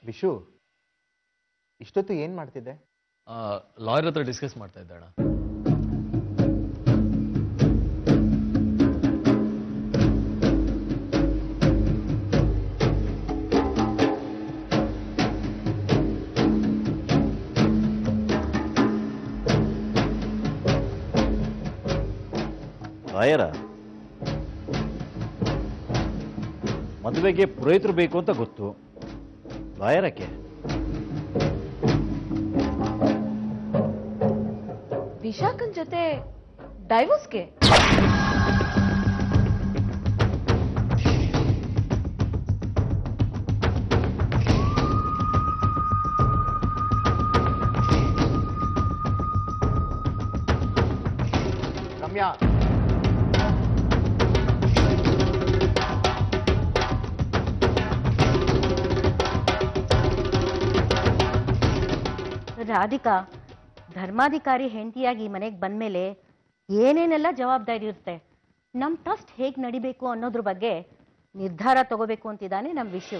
ವಿಶು, ಇಷ್ಟೊತ್ತು ಏನ್ ಮಾಡ್ತಿದ್ದೆ? ಲಾಯರ್ ಹತ್ರ ಡಿಸ್ಕಸ್ ಮಾಡ್ತಾ ಇದ್ದೆ ಅಣ್ಣ. ಲಾಯರ, ಮದುವೆಗೆ ಪುರೋಹಿತರು ಬೇಕು ಅಂತ ಗೊತ್ತು, ಲಾಯರಕ್ಕೆ? ವಿಶಾಖನ್ ಜೊತೆ ಡೈವೋರ್ಸ್ಗೆ? ರಮ್ಯಾ, ರಾಧಿಕಾ, ಧರ್ಮಾಧಿಕಾರಿ ಹೆಂಡತಿಯಾಗಿ ಮನೆಗೆ ಬಂದ್ಮೇಲೆ ಏನೇನೆಲ್ಲ ಜವಾಬ್ದಾರಿ ಇರುತ್ತೆ, ನಮ್ಮ ಟ್ರಸ್ಟ್ ಹೇಗೆ ನಡಿಬೇಕು ಅನ್ನೋದ್ರ ಬಗ್ಗೆ ನಿರ್ಧಾರ ತಗೋಬೇಕು ಅಂತಿದ್ದಾನೆ ನಮ್ಮ ವಿಷು.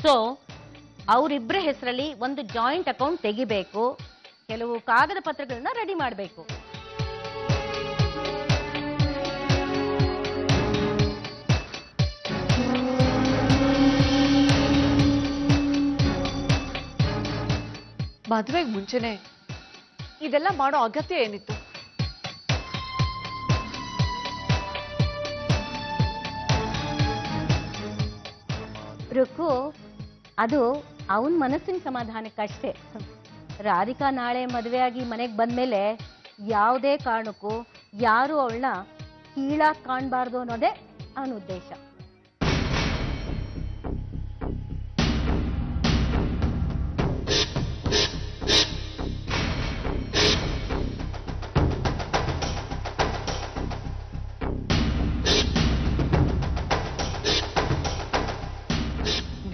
ಸೊ ಅವರಿಬ್ಬರ ಹೆಸರಲ್ಲಿ ಒಂದು ಜಾಯಿಂಟ್ ಅಕೌಂಟ್ ತೆಗಿಬೇಕು, ಕೆಲವು ಕಾಗದ ಪತ್ರಗಳನ್ನ ರೆಡಿ ಮಾಡಬೇಕು. ಮದುವೆಗೆ ಮುಂಚೆನೆ ಇದೆಲ್ಲ ಮಾಡೋ ಅಗತ್ಯ ಏನಿತ್ತು? ರುಕು, ಅದು ಅವನ ಮನಸ್ಸಿನ ಸಮಾಧಾನಕ್ಕಷ್ಟೇ. ರಾಧಿಕಾ ನಾಳೆ ಮದುವೆಯಾಗಿ ಮನೆಗೆ ಬಂದ್ಮೇಲೆ ಯಾವುದೇ ಕಾರಣಕ್ಕೂ ಯಾರು ಅವಳನ್ನ ಕೀಳಾಗಿ ಕಾಣಬಾರ್ದು ಅನ್ನೋದೇ ಅವನ ಉದ್ದೇಶ.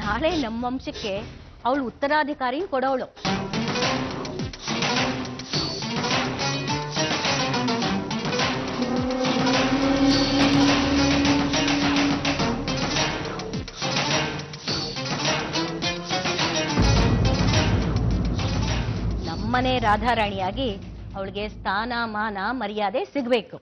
ನಾಳೆ ನಮ್ಮ ವಂಶಕ್ಕೆ ಅವಳು ಉತ್ತರಾಧಿಕಾರಿ ಕೊಡೋಳು. ನಮ್ಮನೆ ರಾಧಾರಾಣಿಯಾಗಿ ಅವಳಿಗೆ ಸ್ಥಾನ ಮಾನ ಮರ್ಯಾದೆ ಸಿಗ್ಬೇಕು.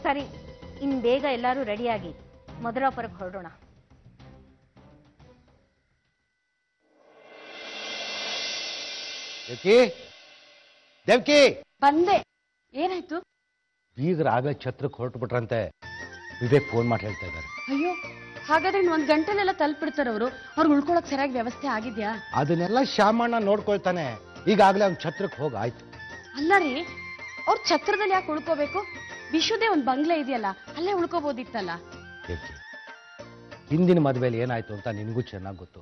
ಸರಿ, ಇನ್ ಬೇಗ ಎಲ್ಲರೂ ರೆಡಿಯಾಗಿ ಮಧುರಾಪುರಕ್ಕೆ ಹೊರಡೋಣ. ದೇವ್ಕಿ, ಬಂದೆ. ಏನಾಯ್ತು? ಬೀಗರ ಆಗಲೇ ಛತ್ರಕ್ಕೆ ಹೊರಟು ಬಿಟ್ರಂತೆ. ವಿವೇಕ್ ಫೋನ್ ಮಾಡಿ ಹೇಳ್ತಾ ಇದ್ದಾರೆ. ಅಯ್ಯೋ, ಹಾಗಾದ್ರೆ ಇನ್ನು 1 ಗಂಟೆಲೆಲ್ಲ ತಲುಪಿಡ್ತಾರೆ ಅವರು. ಅವ್ರಿಗೆ ಉಳ್ಕೊಳಕ್ ಸರಿಯಾಗಿ ವ್ಯವಸ್ಥೆ ಆಗಿದ್ಯಾ? ಅದನ್ನೆಲ್ಲ ಶ್ಯಾಮಣ್ಣ ನೋಡ್ಕೊಳ್ತಾನೆ. ಈಗಾಗಲೇ ಅವ್ನ ಛತ್ರಕ್ಕೆ ಹೋಗಿ ಆಯ್ತು. ಅಲ್ಲ ರೀ, ಅವ್ರ ಛತ್ರದಲ್ಲಿ ಯಾಕೆ ಉಳ್ಕೋಬೇಕು? ವಿಶುದೇ ಒಂದ್ ಬಂಗ್ಲೆ ಇದೆಯಲ್ಲ, ಅಲ್ಲೇ ಉಳ್ಕೋಬಹುದಿತ್ತಲ್ಲ. ಹಿಂದಿನ ಮದುವೆಯಲ್ಲಿ ಏನಾಯ್ತು ಅಂತ ನಿನಗೂ ಚೆನ್ನಾಗಿ ಗೊತ್ತು.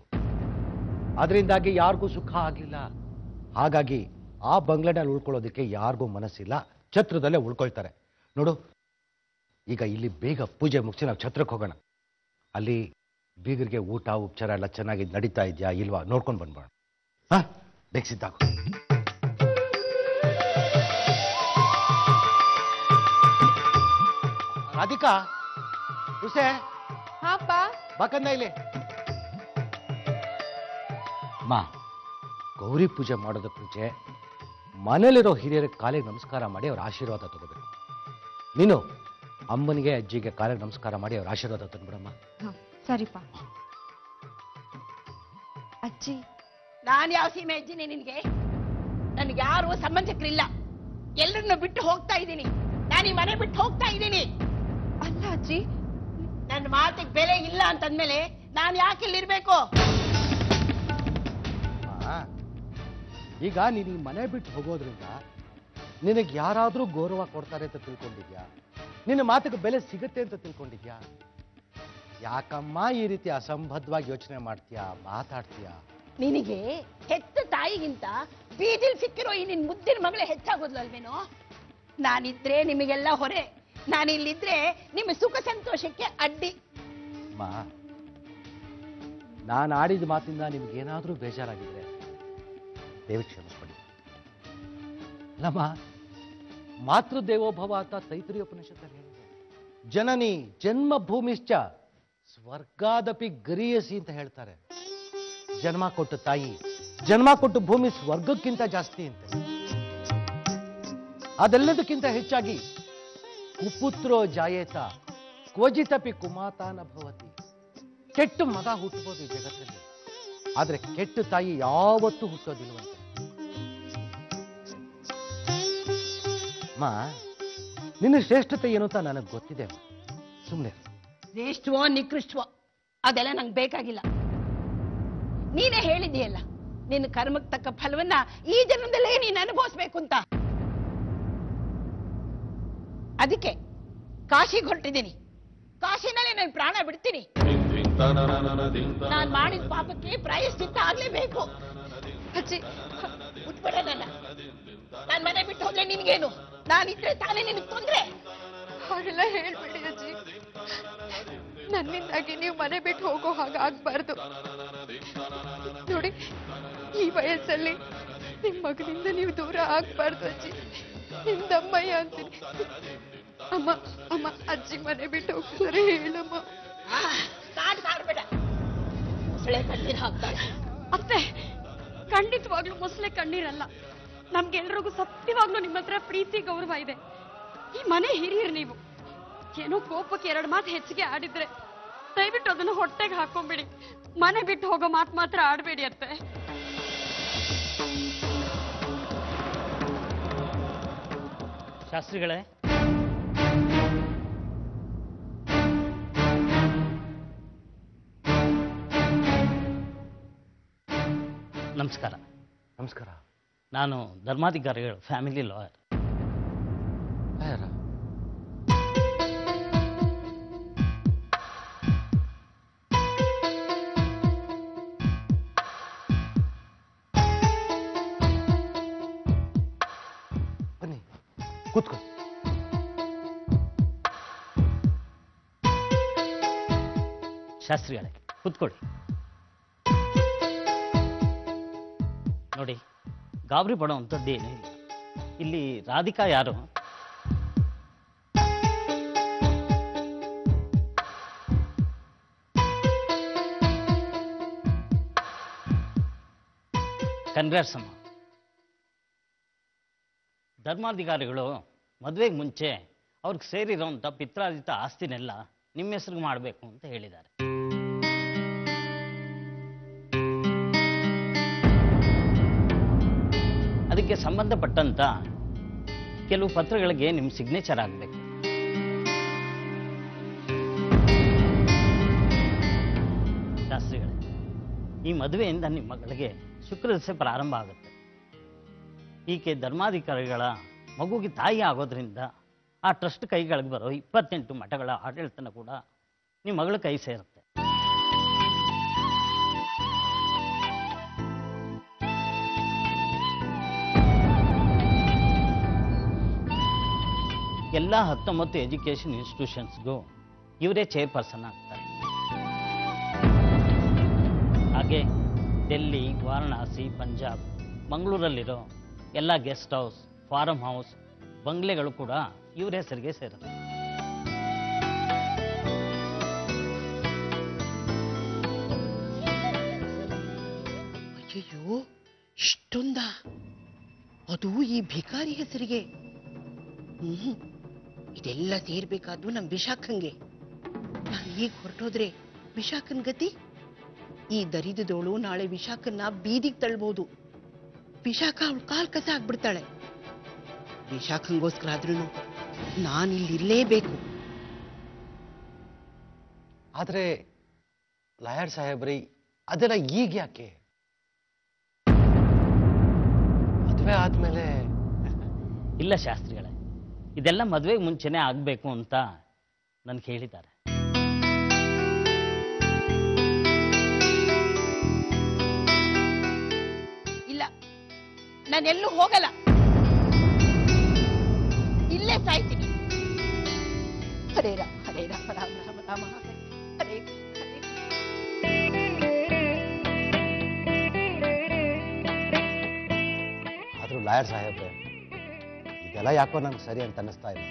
ಅದರಿಂದಾಗಿ ಯಾರಿಗೂ ಸುಖ ಆಗ್ಲಿಲ್ಲ. ಹಾಗಾಗಿ ಆ ಬಂಗ್ಲೆನಲ್ಲಿ ಉಳ್ಕೊಳ್ಳೋದಕ್ಕೆ ಯಾರಿಗೂ ಮನಸ್ಸಿಲ್ಲ, ಛತ್ರದಲ್ಲೇ ಉಳ್ಕೊಳ್ತಾರೆ. ನೋಡು, ಈಗ ಇಲ್ಲಿ ಬೇಗ ಪೂಜೆ ಮುಗಿಸಿ ನಾವು ಛತ್ರಕ್ಕೆ ಹೋಗೋಣ. ಅಲ್ಲಿ ಬೀಗರಿಗೆ ಊಟ ಉಪಚಾರ ಎಲ್ಲ ಚೆನ್ನಾಗಿ ನಡೀತಾ ಇದೆಯಾ ಇಲ್ವಾ ನೋಡ್ಕೊಂಡು ಬಂದ್ಬೋಣ. ಹಾ, ಬೇಗ ಸಿದ್ಧಾಗು. ರಾಧಿಕಾ, ಹುಸೆ ಬಾಕಂದ ಇಲ್ಲಿ. ಮಾ, ಗೌರಿ ಪೂಜೆ ಮಾಡೋದಕ್ಕೆ ಮುಂಚೆ ಮನೇಲಿರೋ ಹಿರಿಯರ ಕಾಲಿಗೆ ನಮಸ್ಕಾರ ಮಾಡಿ ಅವ್ರ ಆಶೀರ್ವಾದ ತಗೋಬೇಕು. ನೀನು ಅಮ್ಮನಿಗೆ ಅಜ್ಜಿಗೆ ಕಾಲಿಗೆ ನಮಸ್ಕಾರ ಮಾಡಿ ಅವ್ರ ಆಶೀರ್ವಾದ ತಂದ್ಬಿಡಮ್ಮ. ಸರಿಪಾ. ಅಜ್ಜಿ, ನಾನು ಯಾವ ಸೀಮೆ ಅಜ್ಜಿನಿ ನಿನ್ಗೆ? ನನ್ಗೆ ಯಾರು ಸಂಬಂಧಿಕರಿಲ್ಲ. ಎಲ್ಲರನ್ನು ಬಿಟ್ಟು ಹೋಗ್ತಾ ಇದ್ದೀನಿ. ನಾನು ಈ ಮನೆ ಬಿಟ್ಟು ಹೋಗ್ತಾ ಇದ್ದೀನಿ. ಅಲ್ಲ ಅಜ್ಜಿ, ನನ್ನ ಮಾತಿಗೆ ಬೆಲೆ ಇಲ್ಲ ಅಂತಂದ್ಮೇಲೆ ನಾನು ಯಾಕೆ ಇಲ್ಲಿರ್ಬೇಕು? ಈಗ ನೀನು ಈ ಮನೆ ಬಿಟ್ಟು ಹೋಗೋದ್ರಿಂದ ನಿನಗೆ ಯಾರಾದರೂ ಗೌರವ ಕೊಡ್ತಾರೆ ಅಂತ ತಿಳ್ಕೊಂಡಿದ್ಯಾ? ನಿನ್ನ ಮಾತಿಗೆ ಬೆಲೆ ಸಿಗುತ್ತೆ ಅಂತ ತಿಳ್ಕೊಂಡಿದ್ಯಾ? ಯಾಕಮ್ಮ ಈ ರೀತಿ ಅಸಂಬದ್ಧವಾಗಿ ಯೋಚನೆ ಮಾಡ್ತೀಯಾ, ಮಾತಾಡ್ತೀಯಾ? ನಿನಗೆ ಹೆತ್ತ ತಾಯಿಗಿಂತ ಬೀದಿಲ್ ಸಿಕ್ಕಿರೋ ಈ ನಿನ್ ಮುದ್ದಿನ ಮಗಳೇ ಹೆಚ್ಚಾಗೋದ್ಲು ಅಲ್ವೇನೋ? ನಾನಿದ್ರೆ ನಿಮಗೆಲ್ಲ ಹೊರೆ, ನಾನಿಲ್ಲಿದ್ರೆ ನಿಮ್ಮ ಸುಖ ಸಂತೋಷಕ್ಕೆ ಅಡ್ಡಿ. ಅಮ್ಮ, ನಾನು ಆಡಿದ ಮಾತಿಂದ ನಿಮ್ಗೇನಾದರೂ ಬೇಜಾರಾಗಿದ್ರೆ ದಯವಿಟ್ಟು ಕ್ಷಮಿಸ್ಬಿಡಿ. ಅಲ್ಲಮ್ಮ, ಮಾತೃದೇವೋಭವ ಅಂತ ತೈತ್ರಿಯ ಉಪನಿಷತ್ತಲ್ಲಿ ಹೇಳಿದೆ. ಜನನಿ ಜನ್ಮಭೂಮಿಶ್ಚ ಸ್ವರ್ಗಾದಪಿ ಗರೀಯಸಿ ಅಂತ ಹೇಳ್ತಾರೆ. ಜನ್ಮ ಕೊಟ್ಟು ತಾಯಿ, ಜನ್ಮ ಕೊಟ್ಟು ಭೂಮಿ ಸ್ವರ್ಗಕ್ಕಿಂತ ಜಾಸ್ತಿ ಅಂತೆ. ಅದೆಲ್ಲದಕ್ಕಿಂತ ಹೆಚ್ಚಾಗಿ ಕುಪುತ್ರೋ ಜಾಯೇತ ಕ್ವಚಿತಪಿ ಕುಮಾತಾನ ಭವತಿ. ಕೆಟ್ಟ ಮಗ ಹುಟ್ಟಬಹುದು ಈ ಜಗತ್ತಲ್ಲಿ, ಆದ್ರೆ ಕೆಟ್ಟ ತಾಯಿ ಯಾವತ್ತೂ ಹುಟ್ಟೋದಿಲ್ವಂತೆ. ಅಮ್ಮ, ನಿನ್ನ ಶ್ರೇಷ್ಠತೆ ಏನು ಅಂತ ನನಗೆ ಗೊತ್ತಿದೆ. ಸುಮ್ಮನೆ ಶ್ರೇಷ್ಠವೋ ನಿಕೃಷ್ಟವೋ ಅದೆಲ್ಲ ನಂಗೆ ಬೇಕಾಗಿಲ್ಲ. ನೀನೇ ಹೇಳಿದೆಯಲ್ಲ, ನಿನ್ನ ಕರ್ಮಕ್ಕೆ ತಕ್ಕ ಫಲವನ್ನ ಈ ಜನ್ಮದಲ್ಲೇ ನೀನು ಅನುಭವಿಸ್ಬೇಕು ಅಂತ. ಅದಕ್ಕೆ ಕಾಶಿಗೆ ಹೊರಟಿದ್ದೀನಿ. ಕಾಶಿನಲ್ಲಿ ನಾನು ಪ್ರಾಣ ಬಿಡ್ತೀನಿ. ನಾನು ಮಾಡಿದ ಪಾಪಕ್ಕೆ ಪ್ರಾಯಶ್ಚಿತ್ತ ಆಗ್ಲೇಬೇಕು. ಅಜ್ಜಿ, ಉತ್ಪಡ ನಾನು ಮನೆ ಬಿಟ್ಟು ಹೋದ್ರೆ ನಿನ್ಗೇನು? ನಾನಿದ್ರೆ ತಾನೇ ನಿನಗೆ ತೊಂದ್ರೆ. ಹಾಗೆಲ್ಲ ಹೇಳ್ಬೇಡಿ ಅಜ್ಜಿ. ನನ್ನಿಂದಾಗಿ ನೀವು ಮನೆ ಬಿಟ್ಟು ಹೋಗೋ ಹಾಗಾಗ್ಬಾರ್ದು. ನೋಡಿ, ಈ ವಯಸ್ಸಲ್ಲಿ ನಿಮ್ ಮಗನಿಂದ ನೀವು ದೂರ ಆಗ್ಬಾರ್ದು ಅಜ್ಜಿ. ನಿಮ್ದಮ್ಮಯ್ಯ ಅಂತೀನಿ. ಅಮ್ಮ ಅಮ್ಮ, ಅಜ್ಜಿ ಮನೆ ಬಿಟ್ಟು ಹೋಗ್ತಾರೆ ಹೇಳಮ್ಮ. ಕಾಡ್ಬೇಡ, ಮೊಸಳೆ ಕಣ್ಣೀರ್ ಹಾಕ್ತಾಳೆ. ಅತ್ತೆ, ಖಂಡಿತವಾಗ್ಲೂ ಮೊಸಳೆ ಕಣ್ಣೀರಲ್ಲ. ನಮ್ಗೆಲ್ರಿಗೂ ಸತ್ಯವಾಗ್ಲೂ ನಿಮ್ಮ ಹತ್ರ ಪ್ರೀತಿ ಗೌರವ ಇದೆ. ಈ ಮನೆ ಹಿರಿಯರು ನೀವು. ಏನೋ ಕೋಪಕ್ಕೆ 2 ಮಾತು ಹೆಚ್ಚಿಗೆ ಆಡಿದ್ರೆ ದಯವಿಟ್ಟು ಅದನ್ನು ಹೊಟ್ಟೆಗೆ ಹಾಕೊಂಡ್ಬಿಡಿ. ಮನೆ ಬಿಟ್ಟು ಹೋಗೋ ಮಾತು ಮಾತ್ರ ಆಡ್ಬೇಡಿ ಅತ್ತೆ. ಶಾಸ್ತ್ರಿಗಳೇ, ನಮಸ್ಕಾರ. ನಮಸ್ಕಾರ. ನಾನು ಧರ್ಮಾಧಿಕಾರಿಗಳ ಫ್ಯಾಮಿಲಿ ಲಾಯರ್. ಬನ್ನಿ, ಕೂತ್ಕೊ. ಶಾಸ್ತ್ರಿಗಳೇ, ಕೂತ್ಕೊಳ್ಳಿ. ನೋಡಿ, ಗಾಬರಿ ಪಡೋವಂಥದ್ದು ಏನೂ ಇಲ್ಲ. ಇಲ್ಲಿ ರಾಧಿಕಾ ಯಾರು? ಕನ್ಗ್ರಾಟ್ಸ್ ಅಮ್ಮ. ಧರ್ಮಾಧಿಕಾರಿಗಳು ಮದುವೆಗೆ ಮುಂಚೆ ಅವ್ರಿಗೆ ಸೇರಿರೋಂಥ ಪಿತ್ರಾರ್ಜಿತ ಆಸ್ತಿನೆಲ್ಲ ನಿಮ್ಮ ಹೆಸರಿಗೆ ಮಾಡಬೇಕು ಅಂತ ಹೇಳಿದ್ದಾರೆ. ಅದಕ್ಕೆ ಸಂಬಂಧಪಟ್ಟಂತ ಕೆಲವು ಪತ್ರಗಳಿಗೆ ನಿಮ್ಮ ಸಿಗ್ನೇಚರ್ ಆಗಬೇಕು. ಶಾಸ್ತ್ರಿಗಳೇ, ಈ ಮದುವೆಯಿಂದ ನಿಮ್ಮ ಮಗಳಿಗೆ ಶುಕ್ರದಶೆ ಪ್ರಾರಂಭ ಆಗುತ್ತೆ. ಈಕೆ ಧರ್ಮಾಧಿಕಾರಿಗಳ ಮಗುಗೆ ತಾಯಿ ಆಗೋದ್ರಿಂದ ಆ ಟ್ರಸ್ಟ್ ಕೈಗಳಿಗೆ ಬರೋ 28 ಮಠಗಳ ಆಡಳಿತನ ಕೂಡ ನಿಮ್ಮ ಮಗಳ ಕೈ ಸೇರುತ್ತೆ. ಎಲ್ಲ 19 ಎಜುಕೇಷನ್ ಇನ್ಸ್ಟಿಟ್ಯೂಷನ್ಸ್ಗೂ ಇವರೇ ಚೇರ್ಪರ್ಸನ್ ಆಗ್ತಾರೆ. ಹಾಗೆ ಡೆಲ್ಲಿ, ವಾರಣಾಸಿ, ಪಂಜಾಬ್, ಮಂಗಳೂರಲ್ಲಿರೋ ಎಲ್ಲ ಗೆಸ್ಟ್ ಹೌಸ್, ಫಾರಂ ಹೌಸ್, ಬಂಗ್ಲೆಗಳು ಕೂಡ ಇವರ ಹೆಸರಿಗೆ ಸೇರುತ್ತೆ. ಅಯ್ಯೋ, ಇಷ್ಟೊಂದ? ಅದು ಈ ಭಿಕಾರಿ ಹೆಸರಿಗೆ? ಇದೆಲ್ಲ ಸೇರ್ಬೇಕಾದ್ದು ನಮ್ ವಿಶಾಖಂಗೆ. ನಾನು ಈಗ ಹೊರಟೋದ್ರೆ ವಿಶಾಖನ್ ಗತಿ? ಈ ದರಿದ್ರದೋಳು ನಾಳೆ ವಿಶಾಖನ್ನ ಬೀದಿಗೆ ತಳ್ಬಹುದು. ವಿಶಾಖ ಅವಳು ಕಾಲ್ ಕಸ ಆಗ್ಬಿಡ್ತಾಳೆ. ವಿಶಾಖಂಗೋಸ್ಕರ ಆದ್ರೂ ನಾನಿಲ್ಲಿರ್ಲೇಬೇಕು. ಆದ್ರೆ ಲಾಯರ್ ಸಾಹೇಬ್ರಿ, ಅದೆಲ್ಲ ಈಗ ಯಾಕೆ? ಮದುವೆ ಆದ್ಮೇಲೆ ಇಲ್ಲ ಶಾಸ್ತ್ರಿಗಳೇ, ಇದೆಲ್ಲ ಮದುವೆಗೆ ಮುಂಚೆನೇ ಆಗಬೇಕು ಅಂತ ನನ್ಗೆ ಹೇಳಿದ್ದಾರೆ. ಇಲ್ಲ, ನಾನೆಲ್ಲೂ ಹೋಗಲ್ಲ, ಇಲ್ಲೇ ಸಾಯ್ತೀನಿ. ಹರೇ ರಾಮ ಹರೇ ರಾಮ ರಾಮ ರಾಮ ರಾಮ ಹರೇ ಹರೇ. ಆದ್ರೂ ಲಾಯರ್ ಸಾಹೇಬ್ರೆ, ಇದೆಲ್ಲ ಯಾಕೋ ನಂಗೆ ಸರಿ ಅಂತ ಅನ್ನಿಸ್ತಾ ಇಲ್ಲ.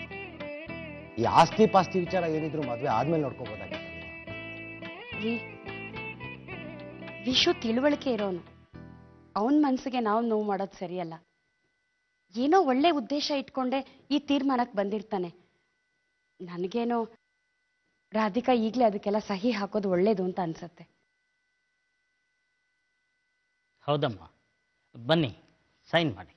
ಈ ಆಸ್ತಿ ಪಾಸ್ತಿ ವಿಚಾರ ಏನಿದ್ರು ಮದುವೆ ಆದ್ಮೇಲೆ ನೋಡ್ಕೋಬೋದಾಗಿತ್ತು. ವಿಶು ತಿಳುವಳಿಕೆ ಇರೋನು, ಅವನ ಮನಸ್ಸಿಗೆ ನಾವು ನೋವು ಮಾಡೋದು ಸರಿಯಲ್ಲ. ಏನೋ ಒಳ್ಳೆ ಉದ್ದೇಶ ಇಟ್ಕೊಂಡೆ ಈ ತೀರ್ಮಾನಕ್ಕೆ ಬಂದಿರ್ತಾನೆ. ನನಗೇನೋ ರಾಧಿಕಾ ಈಗಲೇ ಅದಕ್ಕೆಲ್ಲ ಸಹಿ ಹಾಕೋದು ಒಳ್ಳೇದು ಅಂತ ಅನ್ಸತ್ತೆ. ಹೌದಮ್ಮ, ಬನ್ನಿ ಸೈನ್ ಮಾಡಿ.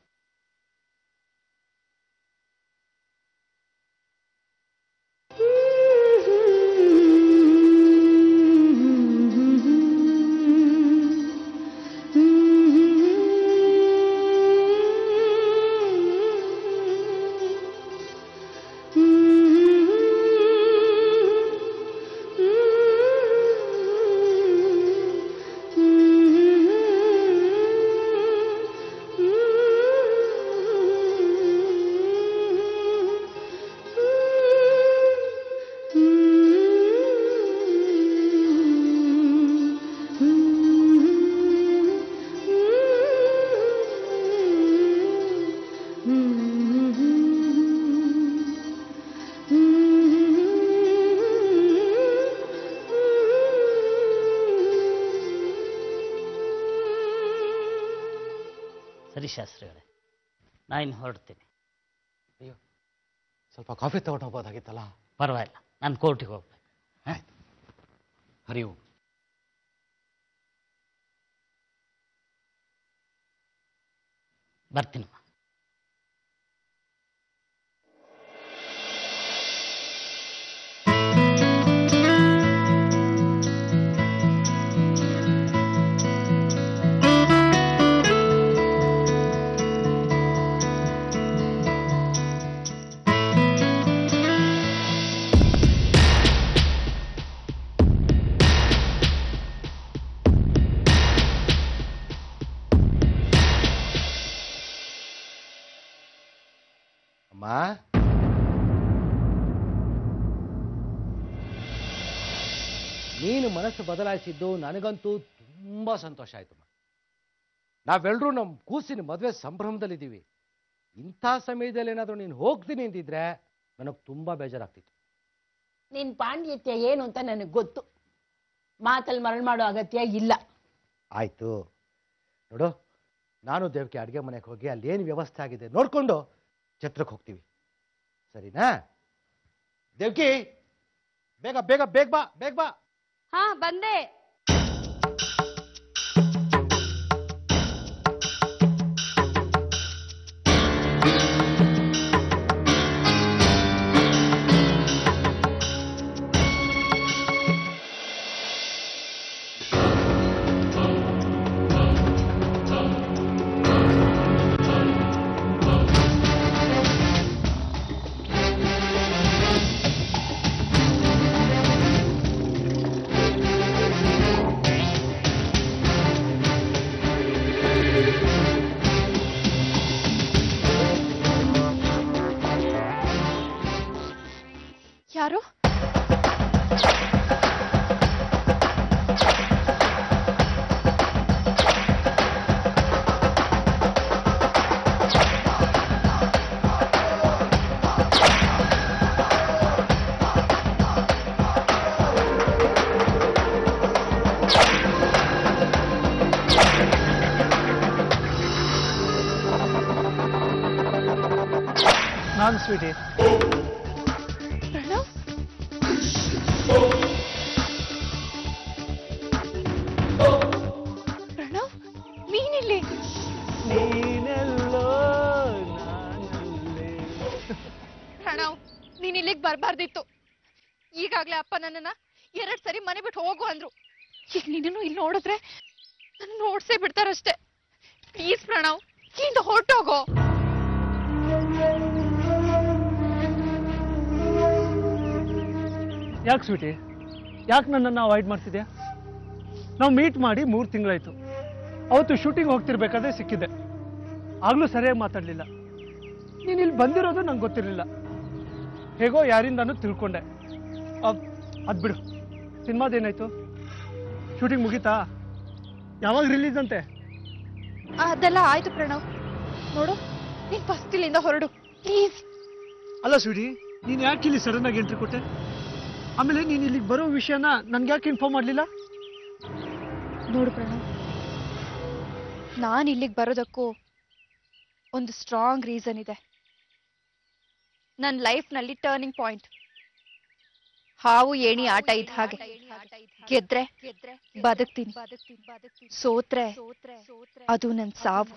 ಸರಿ ಶಾಸ್ತ್ರಿಗಳೇ, ನಾನು ಹೊರಡ್ತೀನಿ. ಅಯ್ಯೋ, ಸ್ವಲ್ಪ ಕಾಫಿ ತಗೊಂಡು ಹೋಗ್ಬೋದಾಗಿತ್ತಲ್ಲ. ಪರವಾಗಿಲ್ಲ, ನಾನು ಕೋರ್ಟಿಗೆ ಹೋಗ್ಬೇಕು. ಆಯ್ತು, ಹರಿವು. ಬರ್ತೀನಮ್ಮ. ಅಮ್ಮ, ನೀನು ಮನಸ್ಸು ಬದಲಾಯಿಸಿದ್ದು ನನಗಂತೂ ತುಂಬಾ ಸಂತೋಷ ಆಯ್ತಮ್ಮ. ನಾವೆಲ್ಲರೂ ನಮ್ಮ ಕೂಸಿನ ಮದುವೆ ಸಂಭ್ರಮದಲ್ಲಿದ್ದೀವಿ. ಇಂಥ ಸಮಯದಲ್ಲಿ ಏನಾದರೂ ನೀನು ಹೋಗ್ತೀನಿ ಅಂತಿದ್ರೆ ನನಗೆ ತುಂಬಾ ಬೇಜಾರಾಗ್ತಿತ್ತು. ನಿನ್ ಪಾಂಡಿತ್ಯ ಏನು ಅಂತ ನನಗೆ ಗೊತ್ತು. ಮಾತಲ್ಲಿ ಮರಳು ಮಾಡೋ ಅಗತ್ಯ ಇಲ್ಲ. ಆಯ್ತು ನೋಡು, ನಾನು ದೇವಕ್ಕೆ ಅಡುಗೆ ಮನೆಗೆ ಹೋಗಿ ಅಲ್ಲಿ ಏನು ವ್ಯವಸ್ಥೆ ಆಗಿದೆ ನೋಡ್ಕೊಂಡು ಛತ್ರಕ್ಕೆ ಹೋಗ್ತೀವಿ, ಸರಿನಾ? ದೇವ್ಕಿ, ಬೇಗ ಬೇಗ ಬೇಗ ಬಾ, ಬೇಗ ಬಾ. ಹಾ, ಬಂದೆ. ಯಾರು? ನಾನು ಸ್ವೀಟಿ. ಪ್ರಣವ್, ಪ್ರಣವ್, ನೀನಿಲ್ಲಿ? ಪ್ರಣವ್, ನೀನ್ ಇಲ್ಲಿಗೆ ಬರ್ಬಾರ್ದಿತ್ತು. ಈಗಾಗ್ಲೇ ಅಪ್ಪ ನನ್ನನ್ನ 2 ಸರಿ ಮನೆ ಬಿಟ್ಟು ಹೋಗು ಅಂದ್ರು. ಈಗ ನೀನು ಇಲ್ಲಿ ನೋಡಿದ್ರೆ ನನ್ನ ನೋಡ್ಸೇ ಬಿಡ್ತಾರಷ್ಟೇ. ಪ್ಲೀಸ್ ಪ್ರಣವ್, ಇಲ್ಲಿಂದ ಹೊರಟೋಗೋ. ಯಾಕೆ ಸ್ವೀಟಿ, ಯಾಕೆ ನನ್ನನ್ನು ಅವಾಯ್ಡ್ ಮಾಡ್ತಿದ್ಯಾ? ನಾವು ಮೀಟ್ ಮಾಡಿ 3 ತಿಂಗಳಾಯ್ತು. ಅವತ್ತು ಶೂಟಿಂಗ್ ಹೋಗ್ತಿರ್ಬೇಕಾದ್ರೆ ಸಿಕ್ಕಿದ್ದೆ. ಆಗಲೂ ಸರಿಯಾಗಿ ಮಾತಾಡಲಿಲ್ಲ. ನೀನು ಇಲ್ಲಿ ಬಂದಿರೋದು ನಂಗೆ ಗೊತ್ತಿರಲಿಲ್ಲ. ಹೇಗೋ ಯಾರಿಂದಾನು ತಿಳ್ಕೊಂಡೆ. ಅದು ಬಿಡು, ಸಿನಿಮಾದೇನಾಯ್ತು? ಶೂಟಿಂಗ್ ಮುಗೀತಾ? ಯಾವಾಗ ರಿಲೀಸ್ ಅಂತೆ? ಅದೆಲ್ಲ ಆಯ್ತು ಪ್ರಣವ್. ನೋಡು, ನೀನ್ ಫಸ್ಟ್ ಇಲ್ಲಿಂದ ಹೊರಡು ಪ್ಲೀಸ್. ಅಲ್ಲ ಸ್ವೀಟಿ, ನೀನು ಯಾಕೆ ಇಲ್ಲಿ ಸಡನ್ ಆಗಿ ಎಂಟ್ರಿ ಕೊಟ್ಟೆ? ಆಮೇಲೆ ನೀನು ಇಲ್ಲಿಗೆ ಬರೋ ವಿಷಯನ ನನ್ಗೆ ಯಾಕೆ ಇನ್ಫಾರ್ಮ್ ಮಾಡಲಿಲ್ಲ? ನೋಡು ಪ್ರಣವ್, ನಾನು ಇಲ್ಲಿಗೆ ಬರೋದಕ್ಕೂ ಒಂದು ಸ್ಟ್ರಾಂಗ್ ರೀಸನ್ ಇದೆ. ನನ್ನ ಲೈಫ್ನಲ್ಲಿ ಟರ್ನಿಂಗ್ ಪಾಯಿಂಟ್. ಹಾವು ಏಣಿ ಆಟ ಇದ್ದ ಹಾಗೆ. ಗೆದ್ರೆ ಬದುಕ್ತೀನಿ, ಸೋತ್ರೆ ಅದು ನನ್ನ ಸಾವು.